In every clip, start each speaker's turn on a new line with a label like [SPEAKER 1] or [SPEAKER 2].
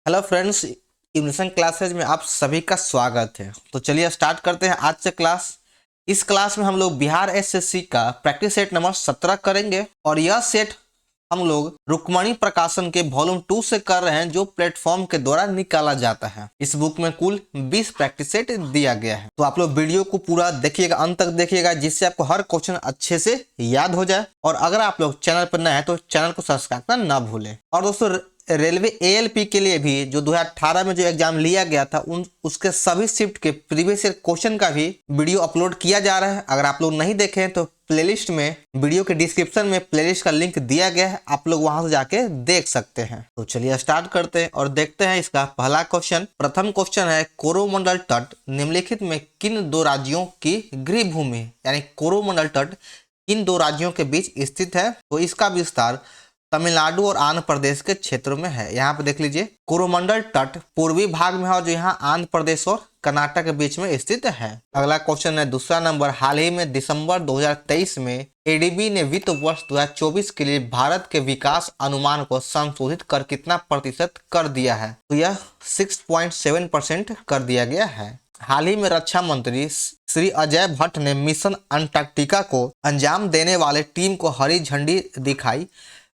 [SPEAKER 1] Hello friends, ignition classes में आप सभी का स्वागत है। तो चलिए स्टार्ट करते हैं आज से क्लास। इस क्लास में हम लोग बिहार एसएससी का प्रैक्टिस सेट नंबर 17 करेंगे और यह सेट हम लोग रुक्मणी प्रकाशन के वॉल्यूम 2 से कर रहे हैं, जो प्लेटफॉर्म के द्वारा निकाला जाता है। इस बुक में कुल 20 प्रैक्टिस सेट दिया गया है। तो आप लोग वीडियो को पूरा देखिएगा, अंत तक देखिएगा, जिससे आपको हर क्वेश्चन अच्छे से याद हो जाए। और अगर आप लोग चैनल पर नए हैं तो चैनल को सब्सक्राइब करना ना भूलें। और दोस्तों, रेलवे एएलपी के लिए भी जो 2018 में जो एग्जाम लिया गया था उसके सभी शिफ्ट के प्रीवियस ईयर क्वेश्चन का भी वीडियो अपलोड किया जा रहा है। अगर आप लोग नहीं देखे हैं तो प्लेलिस्ट में वीडियो के डिस्क्रिप्शन में प्लेलिस्ट का लिंक दिया गया है, आप लोग वहां से जाके देख सकते हैं। तो चलिए स्टार्ट करते हैं और देखते हैं इसका पहला क्वेश्चन। प्रथम क्वेश्चन है, कोरोमंडल तट निम्नलिखित में किन दो राज्यों की गृह भूमि, यानी कोरोमंडल तट किन दो राज्यों के बीच स्थित है। तो इसका विस्तार तमिलनाडु और आंध्र प्रदेश के क्षेत्रों में है। यहाँ पे देख लीजिए, कोरोमंडल तट पूर्वी भाग में है और जो यहाँ आंध्र प्रदेश और कर्नाटक के बीच में स्थित है। अगला क्वेश्चन है दूसरा नंबर, हाल ही में दिसंबर 2023 में एडीबी ने वित्त वर्ष 2024 के लिए भारत के विकास अनुमान को संशोधित कर कितना प्रतिशत कर दिया है। तो यह 6.7% कर दिया गया है। हाल ही में रक्षा मंत्री श्री अजय भट्ट ने मिशन अंटार्कटिका को अंजाम देने वाले टीम को हरी झंडी दिखाई।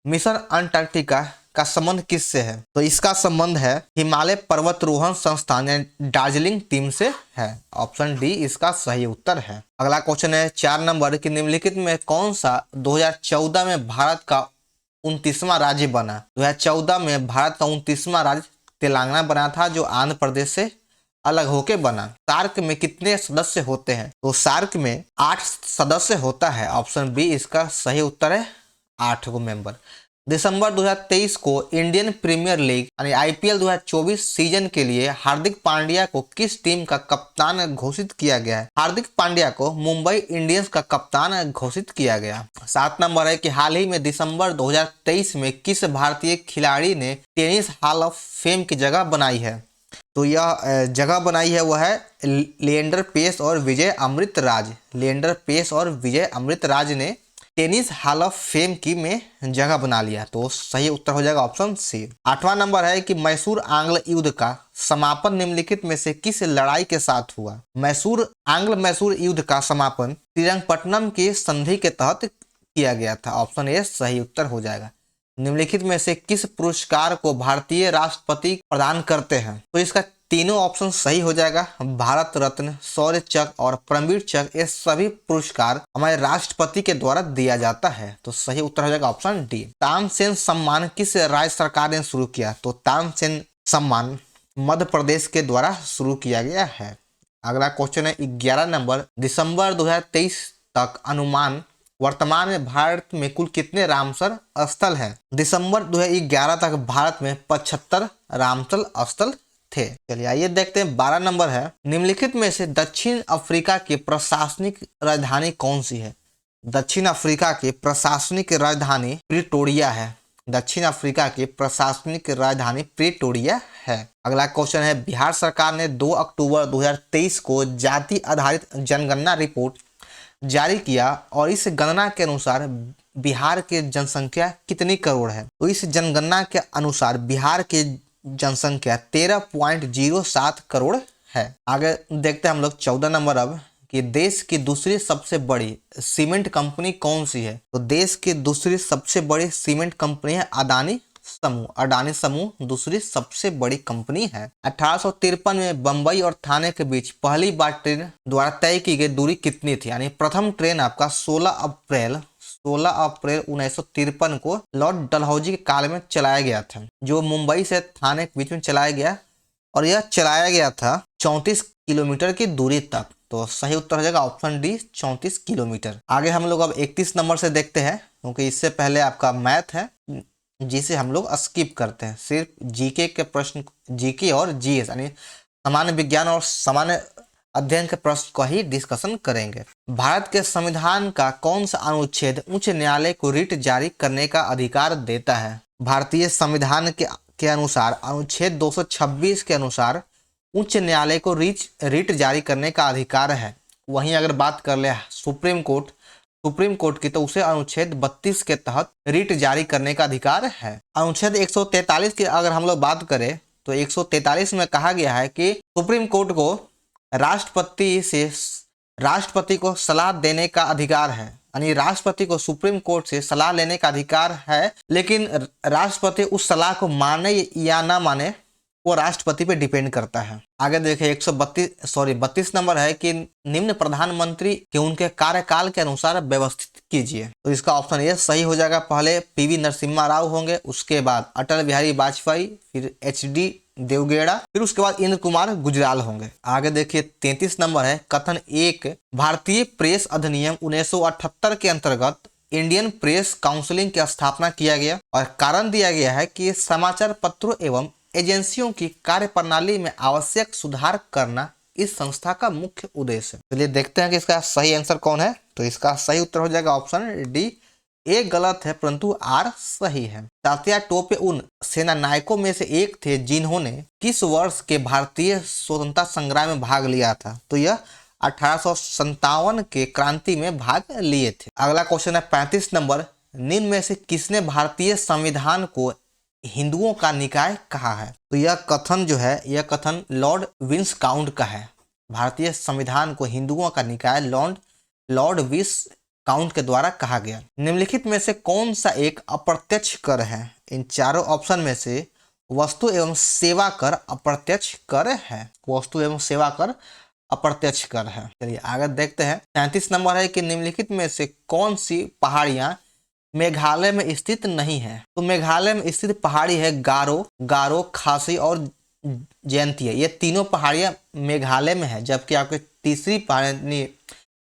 [SPEAKER 1] मिशन अंटार्कटिका का संबंध किससे है? तो इसका संबंध है हिमालय पर्वतारोहण संस्थान यानी दार्जिलिंग टीम से है। ऑप्शन डी इसका सही उत्तर है। अगला क्वेश्चन है 4 नंबर कि निम्नलिखित में कौन सा 2014 में भारत का 29वां राज्य बना। 2014 में भारत का 29वां राज्य तेलंगाना बना था, जो आंध्र प्रदेश से अलग होके बना। सार्क में कितने सदस्य होते हैं? तो सार्क में 8 सदस्य होता है। ऑप्शन बी इसका सही उत्तर है, 8 को मेंबर। दिसंबर 2023 को इंडियन प्रीमियर लीग यानी आईपीएल 2024 सीजन के लिए हार्दिक पांड्या को किस टीम का कप्तान घोषित किया गया है? हार्दिक पांड्या को मुंबई इंडियंस का कप्तान घोषित किया गया। 7 नंबर है कि हाल ही में दिसंबर 2023 में किस भारतीय खिलाड़ी ने टेनिस हॉल ऑफ फेम की जगह बनाई है? तो यह जगह बनाई है वह है लिएंडर पेस और विजय अमृतराज। लिएंडर पेस और विजय अमृतराज ने टेनिस हॉल ऑफ फेम की में जगह बना लिया। तो सही उत्तर हो जाएगा ऑप्शन सी। 8वां नंबर है कि मैसूर आंग्ल युद्ध का समापन निम्नलिखित में से किस लड़ाई के साथ हुआ? मैसूर युद्ध का समापन श्रीरंगपट्टनम की संधि के तहत किया गया था। ऑप्शन ए सही उत्तर हो जाएगा। निम्नलिखित में से किस पुरस्कार को भारतीय राष्ट्रपति प्रदान करते हैं? तो इसका तीनों ऑप्शन सही हो जाएगा। भारत रत्न, शौर्य चक्र और परमवीर चक्र, ये सभी पुरस्कार हमारे राष्ट्रपति के द्वारा दिया जाता है। तो सही उत्तर हो जाएगा ऑप्शन डी। तानसेन सम्मान किस राज्य सरकार ने शुरू किया? तो तानसेन सम्मान मध्य प्रदेश के द्वारा शुरू किया गया है। अगला क्वेश्चन है 11 नंबर, दिसंबर 2023 तक अनुमान वर्तमान में भारत में कुल कितने रामसर स्थल हैं? दिसंबर 2011 तक भारत में 75 रामसर स्थल थे। चलिए आइए देखते हैं 12 नंबर है, निम्नलिखित में से दक्षिण अफ्रीका की प्रशासनिक राजधानी कौन सी है? दक्षिण अफ्रीका की प्रशासनिक राजधानी प्रिटोरिया है। दक्षिण अफ्रीका की प्रशासनिक राजधानी प्रिटोरिया है। अगला क्वेश्चन है, बिहार सरकार ने 2 अक्टूबर 2023 को जाति आधारित जनगणना रिपोर्ट जारी किया और इस गणना के अनुसार बिहार की जनसंख्या कितनी करोड़ है? तो इस जनगणना के अनुसार बिहार की जनसंख्या 13.07 करोड़ है। आगे देखते हैं हम लोग 14 नंबर अब कि देश की दूसरी सबसे बड़ी सीमेंट कंपनी कौन सी है? तो देश की दूसरी सबसे बड़ी सीमेंट कंपनी है अडानी समूह। अडानी समूह दूसरी सबसे बड़ी कंपनी है। 1853 में बंबई और थाने के बीच पहली बार ट्रेन द्वारा तय की गई दूरी कितनी थी? यानी प्रथम ट्रेन आपका 16 अप्रैल 1953 को लॉर्ड डलहौजी के काल में चलाया गया था, जो मुंबई से थाने के बीच में चलाया गया और यह चलाया गया था 34 किलोमीटर की दूरी तक। तो सही उत्तर हो जाएगा ऑप्शन डी, 34 किलोमीटर। आगे हम लोग अब 31 नंबर से देखते हैं, क्योंकि इससे पहले आपका मैथ है जिसे हम लोग स्किप करते हैं। सिर्फ जीके के प्रश्न, जीके और जीएस यानी सामान्य विज्ञान और सामान्य अध्ययन के प्रश्न का ही डिस्कशन करेंगे। भारत के संविधान का कौन सा अनुच्छेद उच्च न्यायालय को रिट जारी करने का अधिकार देता है? भारतीय संविधान के अनुसार अनुच्छेद 226 के अनुसार उच्च न्यायालय को रिट जारी करने का अधिकार है। वहीं अगर बात कर ले सुप्रीम कोर्ट की, तो उसे अनुच्छेद 32 के तहत रिट जारी करने का अधिकार है। अनुच्छेद 143 की अगर हम लोग बात करें तो 143 में कहा गया है कि सुप्रीम कोर्ट को राष्ट्रपति को सलाह देने का अधिकार है, यानी राष्ट्रपति को सुप्रीम कोर्ट से सलाह लेने का अधिकार है, लेकिन राष्ट्रपति उस सलाह को माने या ना माने वो राष्ट्रपति पे डिपेंड करता है। आगे देखिए 32 नंबर है कि निम्न प्रधानमंत्री के उनके कार्यकाल के अनुसार व्यवस्थित कीजिए। तो इसका ऑप्शन ये सही हो जाएगा। पहले पीवी नरसिम्हा राव होंगे, उसके बाद अटल बिहारी वाजपेयी, फिर HD देवगेड़ा, फिर उसके बाद इंद्र कुमार गुजराल होंगे। आगे देखिए 33 नंबर है कथन 1, भारतीय प्रेस अधिनियम 1978 के अंतर्गत इंडियन प्रेस काउंसिल की स्थापना किया गया और कारण दिया गया है कि समाचार पत्रों एवं एजेंसियों की कार्यप्रणाली में आवश्यक सुधार करना इस संस्था का मुख्य उद्देश्य है। चलिए देखते हैं कि इसका सही आंसर कौन है। तो इसका सही उत्तर हो जाएगा ऑप्शन डी। ए गलत है परंतु आर सही है। तात्या टोपे उन सेना नायकों में से एक थे जिन्होंने किस वर्ष के भारतीय स्वतंत्रता संग्राम में भाग लिया था? तो यह 1857 के क्रांति में भाग लिए थे। अगला क्वेश्चन है 35 नंबर, निम्न में से किसने भारतीय संविधान को हिंदुओं का निकाय कहा है? तो यह कथन जो है, यह कथन लॉर्ड विस्काउंट का है। भारतीय संविधान को हिंदुओं का निकाय लॉर्ड विस्काउंट के द्वारा कहा गया। निम्नलिखित में से कौन सा एक अप्रत्यक्ष कर है? इन चारों ऑप्शन में से वस्तु एवं सेवा कर अप्रत्यक्ष कर है। वस्तु एवं सेवा कर अप्रत्यक्ष कर है। चलिए आगे देखते हैं। 33 नंबर है कि निम्नलिखित में से कौन सी पहाड़ियां मेघालय में स्थित नहीं है? तो मेघालय में स्थित पहाड़ी है गारो, खासी और जयंतिया। ये तीनों पहाड़ियां मेघालय में है, जबकि आपके तीसरी पहाड़ी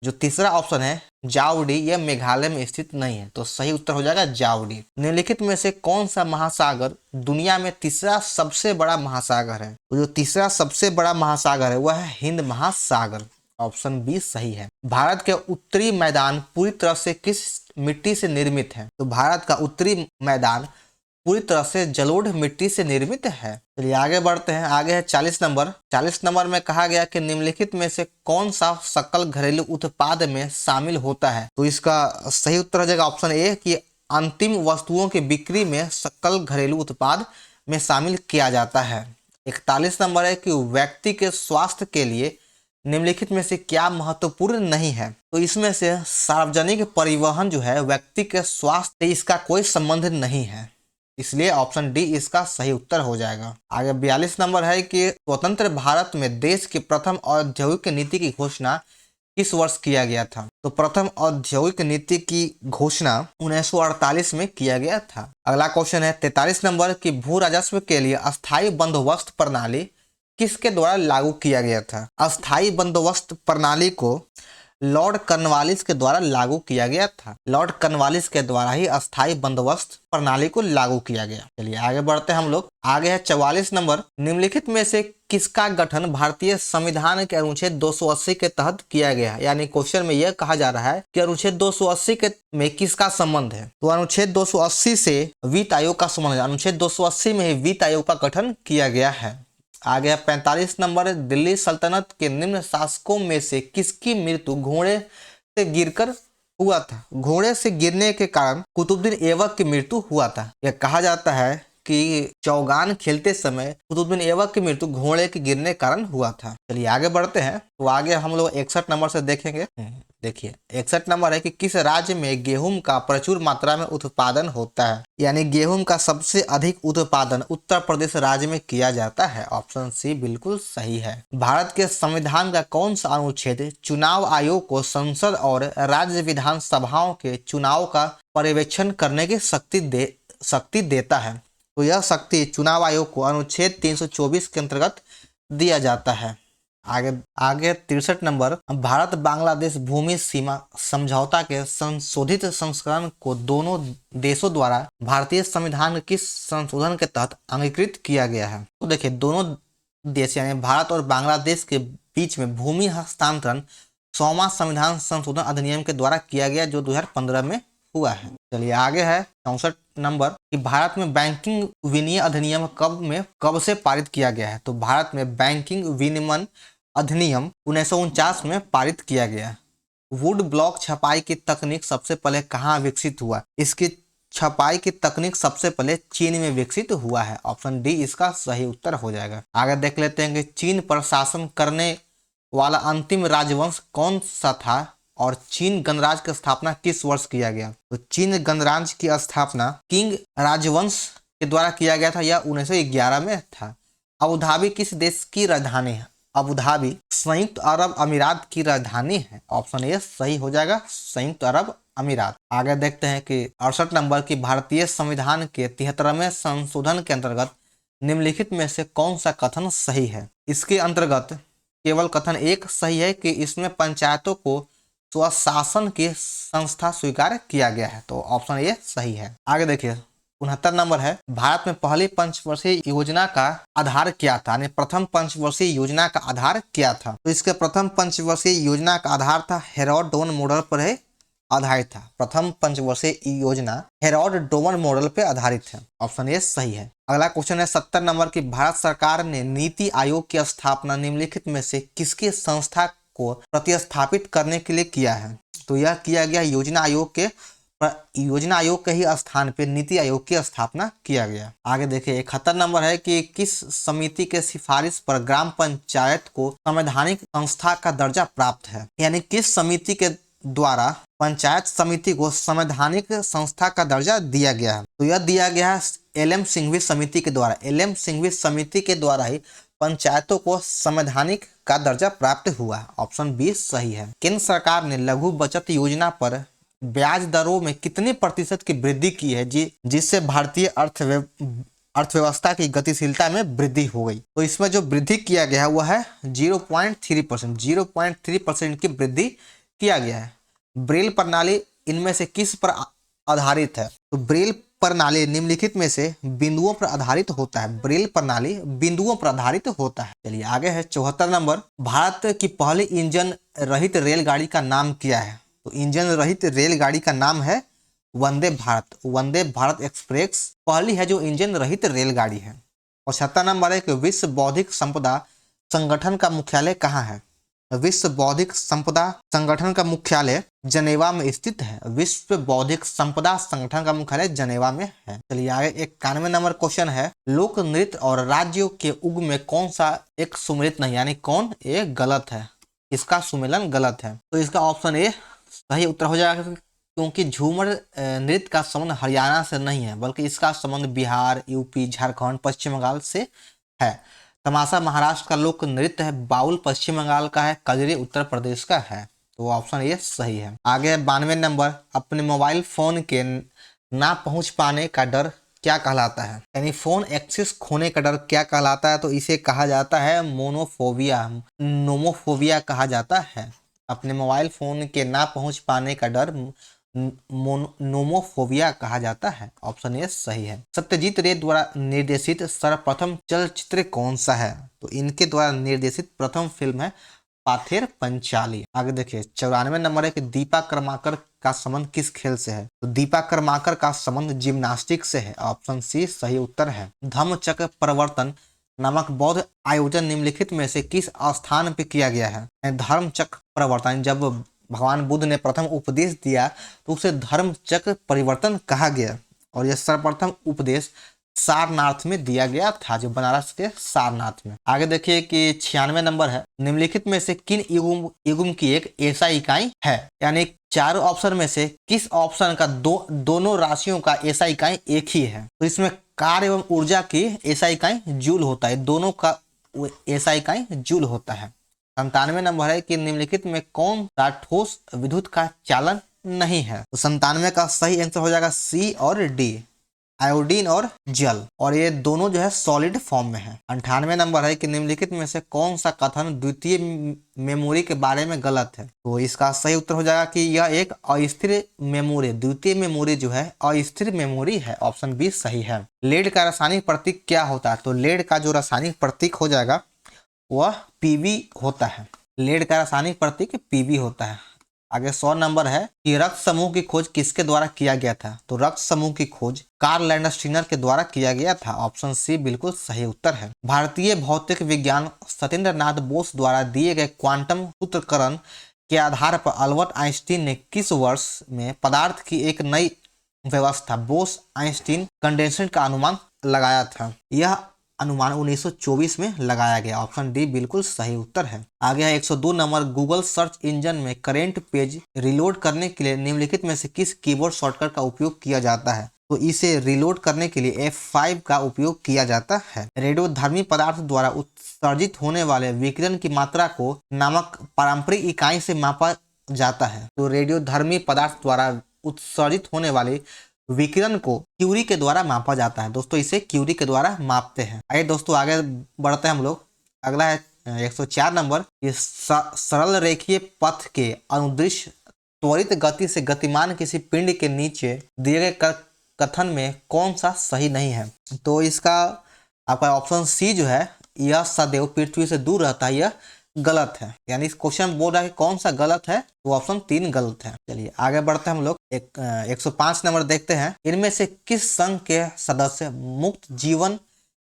[SPEAKER 1] जो तीसरा ऑप्शन है जावड़ी, यह मेघालय में स्थित नहीं है। तो सही उत्तर हो जाएगा जावड़ी। निम्नलिखित में से कौन सा महासागर दुनिया में तीसरा सबसे बड़ा महासागर है? तो जो तीसरा सबसे बड़ा महासागर है वह है हिंद महासागर। ऑप्शन बी सही है। भारत के उत्तरी मैदान पूरी तरह से किस मिट्टी से निर्मित है? तो भारत का उत्तरी मैदान पूरी तरह से जलोढ़ मिट्टी से निर्मित है। चलिए आगे बढ़ते हैं। आगे है 40 नंबर। 40 नंबर में कहा गया कि निम्नलिखित में से कौन सा सकल घरेलू उत्पाद में शामिल होता है? तो इसका सही उत्तर हो जाएगा ऑप्शन ए कि अंतिम वस्तुओं की बिक्री में सकल घरेलू उत्पाद में शामिल किया जाता है। 41 नंबर है कि व्यक्ति के स्वास्थ्य के लिए निम्नलिखित में से क्या महत्वपूर्ण नहीं है? तो इसमें से सार्वजनिक परिवहन जो है व्यक्ति के स्वास्थ्य से इसका कोई संबंध नहीं है, इसलिए ऑप्शन डी इसका सही उत्तर हो जाएगा। आगे 42 नंबर है कि स्वतंत्र भारत में देश की प्रथम औद्योगिक नीति की घोषणा किस वर्ष किया गया था? तो प्रथम औद्योगिक नीति की घोषणा 1948 में किया गया था। अगला क्वेश्चन है 43 नंबर की भू राजस्व के लिए अस्थायी बंदोबस्त प्रणाली किसके द्वारा लागू किया गया था? अस्थायी बंदोबस्त प्रणाली को लॉर्ड कॉर्नवालिस के द्वारा लागू किया गया था। लॉर्ड कॉर्नवालिस के द्वारा ही अस्थायी बंदोबस्त प्रणाली को लागू किया गया। चलिए आगे बढ़ते हैं हम लोग। आगे है 44 नंबर, निम्नलिखित में से किसका गठन भारतीय संविधान के अनुच्छेद 280 के तहत किया गया है? यानी क्वेश्चन में यह कहा जा रहा है कि अनुच्छेद 280 के में किसका संबंध है? तो अनुच्छेद 280 से वित्त आयोग का संबंध है। अनुच्छेद 280 में ही वित्त आयोग का गठन किया गया है। आगे 45 नंबर, दिल्ली सल्तनत के निम्न शासकों में से किसकी मृत्यु घोड़े से गिरकर हुआ था? घोड़े से गिरने के कारण कुतुबुद्दीन ऐबक की मृत्यु हुआ था। यह कहा जाता है कि चौगान खेलते समय कुतुबुद्दीन ऐबक की मृत्यु घोड़े के गिरने के कारण हुआ था। चलिए आगे बढ़ते हैं। तो आगे हम लोग 61 नंबर से देखेंगे। देखिए 61 नंबर है कि किस राज्य में गेहूं का प्रचुर मात्रा में उत्पादन होता है? यानी गेहूं का सबसे अधिक उत्पादन उत्तर प्रदेश राज्य में किया जाता है। ऑप्शन सी बिल्कुल सही है। भारत के संविधान का कौन सा अनुच्छेद चुनाव आयोग को संसद और राज्य विधानसभाओं के चुनाव का पर्यवेक्षण करने की शक्ति देता है? तो यह शक्ति चुनाव आयोग को अनुच्छेद 324 के अंतर्गत दिया जाता है। आगे 63 नंबर, भारत बांग्लादेश भूमि सीमा समझौता के संशोधित संस्करण को दोनों देशों द्वारा भारतीय संविधान के किस संशोधन के तहत अंगीकृत किया गया है? तो देखिए दोनों देश यानी भारत और बांग्लादेश के बीच में भूमि हस्तांतरण 100वां संविधान संशोधन अधिनियम के द्वारा किया गया, जो 2015 में हुआ है। चलिए आगे है 64 नंबर कि भारत में बैंकिंग विनिमय अधिनियम कब से पारित किया गया है? तो भारत में बैंकिंग विनिमय अधिनियम 1949 में पारित किया गया। वुड ब्लॉक छपाई की तकनीक सबसे पहले कहाँ विकसित हुआ? इसकी छपाई की तकनीक सबसे पहले चीन में विकसित हुआ है? ऑप्शन डी इसका सही उत्तर हो जाएगा। आगे देख लेते हैं कि चीन पर शासन करने वाला अंतिम राजवंश कौन सा था और चीन गणराज्य की स्थापना किस वर्ष किया गया? तो चीन गणराज्य की स्थापना किंग राजवंश के द्वारा किया गया था, यह 1911 में था। अबू धाबी किस देश की राजधानी है? अबू धाबी संयुक्त अरब अमीरात की राजधानी है। ऑप्शन ए सही हो जाएगा, संयुक्त अरब अमीरात। आगे देखते हैं कि 68 नंबर की भारतीय संविधान के 73वें संशोधन के अंतर्गत निम्नलिखित में से कौन सा कथन सही है? इसके अंतर्गत केवल कथन एक सही है कि इसमें पंचायतों को स्वशासन की संस्था स्वीकार किया गया है। तो ऑप्शन ए सही है। आगे देखिए 69 नंबर है, भारत में पहली पंचवर्षीय योजना का आधार क्या था? यानी प्रथम पंचवर्षीय योजना का आधार क्या था? तो इसके प्रथम पंचवर्षीय योजना का आधार था हेरोड डोवन मॉडल पर आधारित था। प्रथम पंचवर्षीय योजना हेरोड डोवन मॉडल पर आधारित है। ऑप्शन ए सही है। अगला क्वेश्चन है 70 नंबर की भारत सरकार ने नीति आयोग की स्थापना निम्नलिखित में से किसकी संस्था को प्रतिस्थापित करने के लिए किया है? तो यह किया गया योजना आयोग के ही स्थान पे नीति आयोग की स्थापना किया गया। आगे देखिए 71 नंबर है कि किस समिति के सिफारिश पर ग्राम पंचायत को संवैधानिक संस्था का दर्जा प्राप्त है? यानी किस समिति के द्वारा पंचायत समिति को संवैधानिक संस्था का दर्जा दिया गया है? तो यह दिया गया है एल.एम. सिंघवी समिति के द्वारा। एल.एम. सिंघवी समिति के द्वारा ही पंचायतों को संवैधानिक का दर्जा प्राप्त हुआ। ऑप्शन बी सही है। केंद्र सरकार ने लघु बचत योजना पर ब्याज दरों में कितने प्रतिशत की वृद्धि की है जिससे भारतीय अर्थव्यवस्था की गतिशीलता में वृद्धि हो गई? तो इसमें जो वृद्धि किया गया है वह है 0.3%। 0.3% की वृद्धि किया गया है। ब्रेल प्रणाली इनमें से किस पर आधारित है? तो ब्रेल प्रणाली निम्नलिखित में से बिंदुओं पर आधारित होता है। ब्रेल प्रणाली बिंदुओं पर आधारित होता है। चलिए आगे है 74 नंबर, भारत की पहली इंजन रहित रेलगाड़ी का नाम क्या है? तो इंजन रहित रेलगाड़ी का नाम है वंदे भारत। वंदे भारत एक्सप्रेस पहली है जो इंजन रहित रेलगाड़ी है। और 76 नंबर है कि विश्व बौद्धिक संपदा संगठन का मुख्यालय कहाँ है? विश्व बौद्धिक संपदा संगठन का मुख्यालय जनेवा में स्थित है। विश्व बौद्धिक संपदा संगठन का मुख्यालय जनेवा में है। चलिए आगे 91 नंबर क्वेश्चन है, लोक नृत्य और राज्यों के उग में कौन सा एक सुमेलित नहीं, यानी कौन ये गलत है? इसका सुमेलन गलत है। तो इसका ऑप्शन ए सही उत्तर हो जाएगा, क्योंकि झूमर नृत्य का संबंध हरियाणा से नहीं है बल्कि इसका संबंध बिहार, यूपी, झारखंड, पश्चिम बंगाल से है। तमाशा महाराष्ट्र का लोक नृत्य है। बाउल पश्चिम बंगाल का है। कजरी उत्तर प्रदेश का है। तो ऑप्शन ये सही है। आगे 92 नंबर, अपने मोबाइल फोन के ना पहुंच पाने का डर क्या कहलाता है? यानी फोन एक्सेस खोने का डर क्या कहलाता है? तो इसे कहा जाता है मोनोफोबिया, नोमोफोबिया कहा जाता है। अपने मोबाइल फोन के ना पहुंच पाने का डर नोमोफोबिया कहा जाता है। ऑप्शन ए सही है। सत्यजीत रे द्वारा निर्देशित सर्वप्रथम चलचित्र कौन सा है? तो इनके द्वारा निर्देशित प्रथम फिल्म है पाथेर पंचाली। आगे देखिए 94 नंबर है कि दीपा कर्माकर का संबंध किस खेल से है? तो दीपा कर्माकर का संबंध जिम्नास्टिक से है। ऑप्शन सी सही उत्तर है। धम्मचक्र प्रवर्तन नामक बौद्ध आयोजन निम्नलिखित में से किस स्थान पे किया गया है? धर्मचक्र प्रवर्तन, जब भगवान बुद्ध ने प्रथम उपदेश दिया तो उसे धर्मचक्र परिवर्तन कहा गया और यह सर्वप्रथम उपदेश सारनाथ में दिया गया था, जो बनारस के सारनाथ में। आगे देखिए कि 96 नंबर है, निम्नलिखित में से किन युग्म की एक ऐसा इकाई है? यानी चारों ऑप्शन में से किस ऑप्शन का दोनों राशियों का ऐसा इकाई एक ही है? तो इसमें कार्य एवं ऊर्जा की ऐसा इकाई जूल होता है। दोनों का ऐसा इकाई जूल होता है। 97 नंबर है कि निम्नलिखित में कौन सा ठोस विद्युत का चालन नहीं है? तो 97 का सही आंसर हो जाएगा सी और डी, आयोडीन और जल, और ये दोनों जो है सॉलिड फॉर्म में है। 98 नंबर है कि निम्नलिखित में से कौन सा कथन द्वितीय मेमोरी के बारे में गलत है? तो इसका सही उत्तर हो जाएगा कि यह एक अस्थिर मेमोरी, द्वितीय मेमोरी जो है अस्थिर मेमोरी है। ऑप्शन बी सही है। लेड का रासायनिक प्रतीक क्या होता है? तो लेड का जो रासायनिक प्रतीक हो जाएगा वह पीबी होता है। लेड का रासायनिक प्रतीक पीबी होता है। आगे 100 नंबर है कि रक्त समूह की खोज किसके द्वारा किया गया था? तो रक्त समूह की खोज कार्ल लैंडस्टीनर के द्वारा किया गया था। ऑप्शन सी बिल्कुल सही उत्तर है। भारतीय भौतिक विज्ञान सत्येंद्र नाथ बोस द्वारा दिए गए क्वांटम सूत्रकरण के आधार पर अल्बर्ट आइंस्टीन ने किस वर्ष में पदार्थ की एक नई व्यवस्था बोस आइंस्टीन कंडेंसेशन का अनुमान लगाया था। यह अनुमान 1924 में लगाया गया। ऑप्शन डी बिल्कुल सही उत्तर है। आगे है 102 नंबर, गूगल सर्च इंजन में करेंट पेज रिलोड करने के लिए निम्नलिखित में से किस कीबोर्ड शॉर्टकट का उपयोग किया जाता है? तो इसे रिलोड करने के लिए F5 का उपयोग किया जाता है। रेडियोधर्मी पदार्थ द्वारा उत्सर्जित होने वाले विकिरण की मात्रा को नामक पारंपरिक इकाई से मापा जाता है। तो रेडियोधर्मी पदार्थ द्वारा उत्सर्जित होने वाले विकिरण को क्यूरी के द्वारा मापा जाता है। दोस्तों इसे क्यूरी के द्वारा मापते हैं। आइए दोस्तों आगे बढ़ते हैं हम लोग। अगला है 104 नंबर, ये सरल रेखीय पथ के अनुदिश त्वरित गति से गतिमान किसी पिंड के नीचे दिए गए कथन में कौन सा सही नहीं है? तो इसका आपका ऑप्शन सी जो है, यह सदैव पृथ्वी से दूर रहता है, यह गलत है। यानी इस क्वेश्चन बोल रहा है कि कौन सा गलत है, तो ऑप्शन 3 गलत है। चलिए आगे बढ़ते हैं हम लोग। 105 नंबर देखते हैं, इनमें से किस संघ के सदस्य मुक्त जीवन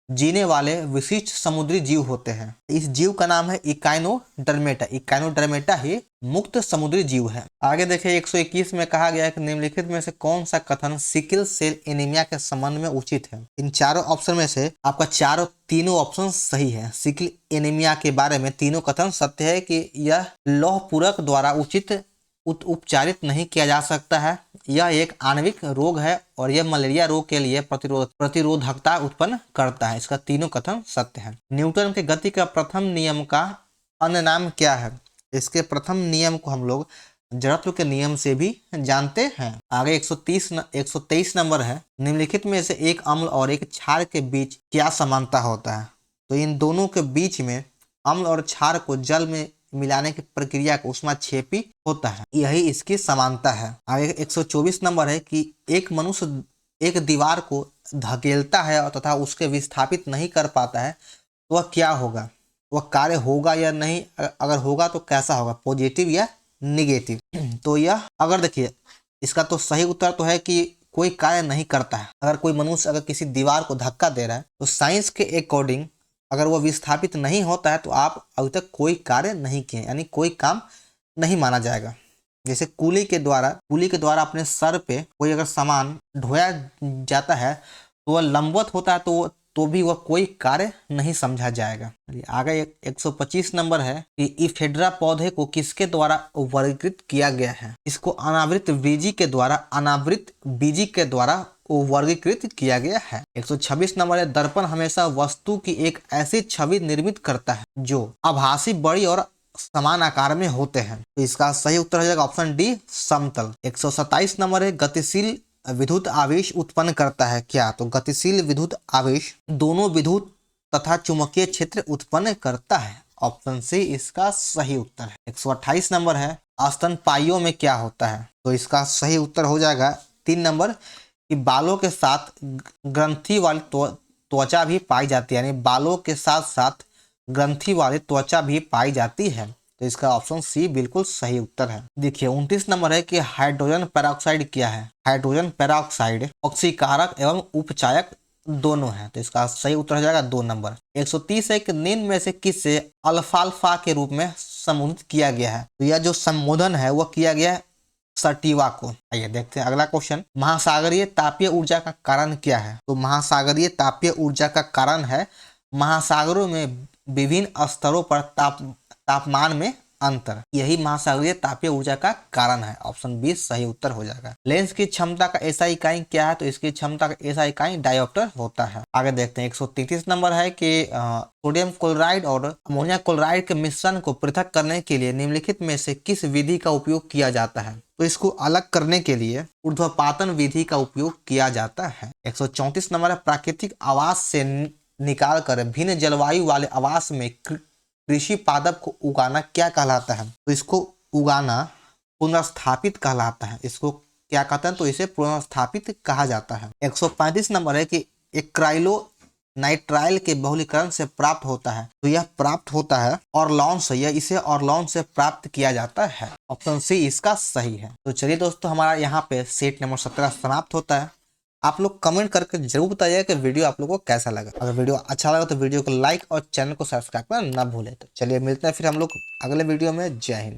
[SPEAKER 1] जीने वाले विशिष्ट समुद्री जीव होते हैं? इस जीव का नाम है इकाइनोडर्मेटा। इकाइनोडर्मेटा ही मुक्त समुद्री जीव है। आगे देखिए 121 में कहा गया है कि निम्नलिखित में से कौन सा कथन सिकल सेल एनीमिया के संबंध में उचित है? इन चारों ऑप्शन में से आपका तीनों ऑप्शन सही है। सिकल एनीमिया के बारे में तीनों कथन सत्य है कि यह लौह पूरक द्वारा उचित उपचारित नहीं किया जा सकता है, यह एक आणविक रोग है और यह मलेरिया रोग के लिए प्रतिरोधकता उत्पन्न करता है। इसका तीनों कथन सत्य है। न्यूटन के गति का प्रथम नियम का अन्य नाम क्या है? इसके प्रथम नियम को हम लोग जड़त्व के नियम से भी जानते हैं। आगे 123 नंबर है, निम्नलिखित में से एक अम्ल और एक क्षार के बीच क्या समानता होता है? तो इन दोनों के बीच में अम्ल और क्षार को जल में मिलाने की प्रक्रिया को ऊष्माक्षेपी होता है, यही इसकी समानता है। आगे 124 नंबर है कि एक मनुष्य एक दीवार को धकेलता है और तथा उसके विस्थापित नहीं कर पाता है, तो वह क्या होगा? वह कार्य होगा या नहीं? अगर होगा तो कैसा होगा, पॉजिटिव या निगेटिव? तो यह अगर देखिए इसका तो सही उत्तर तो है कि कोई कार्य नहीं करता है। अगर कोई मनुष्य अगर किसी दीवार को धक्का दे रहा है तो साइंस के अकॉर्डिंग अगर वो विस्थापित नहीं होता है तो आप अभी तक कोई कार्य नहीं किए, यानी कोई काम नहीं माना जाएगा। जैसे कुली के द्वारा अपने सर पे कोई अगर सामान ढोया जाता है तो वह लंबवत होता है तो भी वह कोई कार्य नहीं समझा जाएगा। आगे 125 नंबर है कि इफेड्रा पौधे को किसके द्वारा वर्गीकृत किया गया है? इसको अनावृत बीजी के द्वारा वर्गीकृत किया गया है। 126 नंबर है, दर्पण हमेशा वस्तु की एक ऐसी छवि निर्मित करता है जो आभासी, बड़ी और समान आकार में होते हैं। तो इसका सही उत्तर हो जाएगा ऑप्शन डी, समतल। 127 नंबर है, गतिशील विद्युत आवेश उत्पन्न करता है क्या? तो गतिशील विद्युत आवेश दोनों विद्युत तथा चुंबकीय क्षेत्र उत्पन्न करता है। ऑप्शन सी इसका सही उत्तर है। 128 नंबर है, स्तनपायियों में क्या होता है? तो इसका सही उत्तर हो जाएगा 3 नंबर कि बालों के साथ ग्रंथि वाली त्वचा भी पाई जाती है, यानी बालों के साथ साथ ग्रंथि वाली त्वचा भी पाई जाती है। तो इसका ऑप्शन सी बिल्कुल सही उत्तर है। देखिए 29 नंबर है कि हाइड्रोजन पेरोक्साइड क्या है? हाइड्रोजन पेरोक्साइड ऑक्सीकारक एवं उपचायक दोनों है। तो इसका सही उत्तर हो जाएगा 2 नंबर। 130 है कि निम्न में से किससे अल्फाल्फा के रूप में संबोधित किया गया है? तो यह जो संबोधन है वह किया गया है सटीवा को। आइए देखते हैं अगला क्वेश्चन, महासागरीय तापीय ऊर्जा का कारण क्या है? तो महासागरीय तापीय ऊर्जा का कारण है महासागरों में विभिन्न स्तरों पर तापमान में अंतर, यही महासागरीय तापीय ऊर्जा का कारण है। ऑप्शन बी सही उत्तर हो जाएगा। लेंस की क्षमता का ऐसा इकाई क्या है? तो इसकी क्षमता का ऐसा इकाई डायोप्टर होता है। आगे देखते हैं 133 नंबर है कि सोडियम क्लोराइड और अमोनिया क्लोराइड के मिश्रण को पृथक करने के लिए निम्नलिखित में से किस विधि का उपयोग किया जाता है? तो इसको अलग करने के लिए ऊर्ध्वपातन विधि का उपयोग किया जाता है। 134 नंबर है, प्राकृतिक आवास से निकाल कर भिन्न जलवायु वाले आवास में कृषि पादप को उगाना क्या कहलाता है? तो इसको उगाना पुनर्स्थापित कहलाता है। इसको क्या कहते हैं? तो इसे पुनर्स्थापित कहा जाता है। 135 नंबर है कि एक्राइलोनाइट्राइल के बहुलीकरण से प्राप्त होता है। तो यह प्राप्त होता है ऑर्लॉन से, यह इसे ऑर्लॉन से प्राप्त किया जाता है। ऑप्शन सी इसका सही है। तो चलिए दोस्तों, हमारा यहाँ पे सेट नंबर 17 समाप्त होता है। आप लोग कमेंट करके जरूर बताइए कि वीडियो आप लोगों को कैसा लगा। अगर वीडियो अच्छा लगा तो वीडियो को लाइक और चैनल को सब्सक्राइब करना ना भूलें। तो चलिए मिलते हैं फिर हम लोग अगले वीडियो में। जय हिंद।